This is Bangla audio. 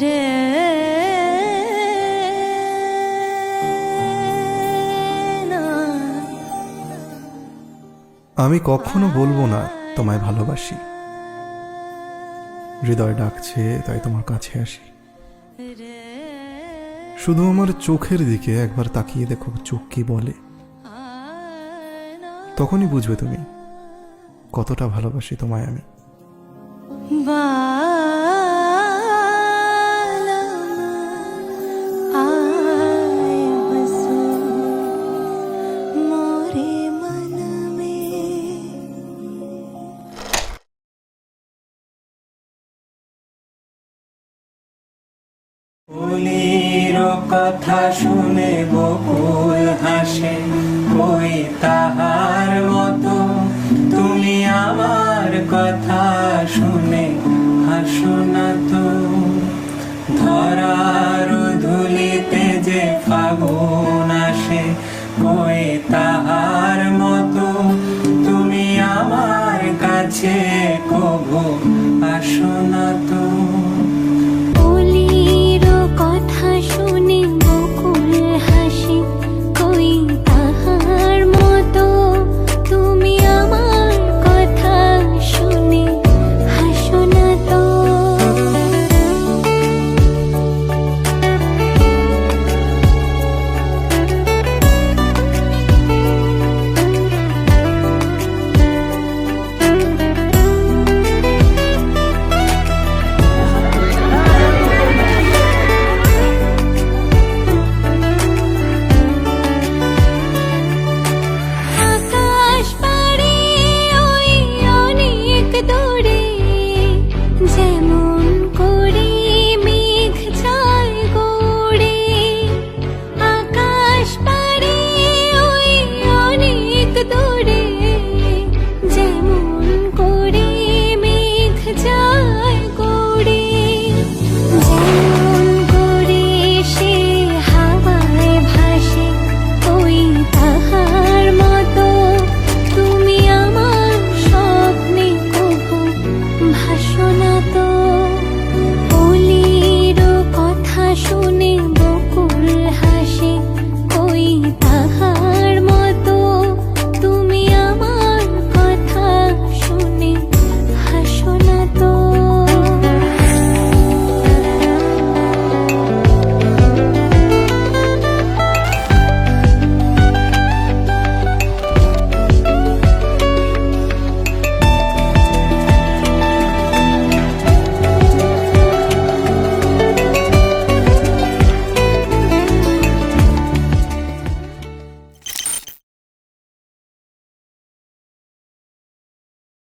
রে না। আমি কখনো বলবো না তোমায় ভালোবাসি, হৃদয় ডাকছে তাই তোমার কাছে আসি। শুধু আমার চোখের দিকে একবার তাকিয়ে দেখো, চোখ কি বলে, তখনই বুঝবে তুমি কতটা ভালোবাসি তোমায় আমি। ফুলের কথা শুনে বকুল হাসে, ওই তাহার মতো তুমি আমার কথা শুনে হাসো না তো। ধরার ধুলিতে যে ফাগুন আসে, ওই তাহার মতো তুমি আমার কাছে কভু আসো না তো।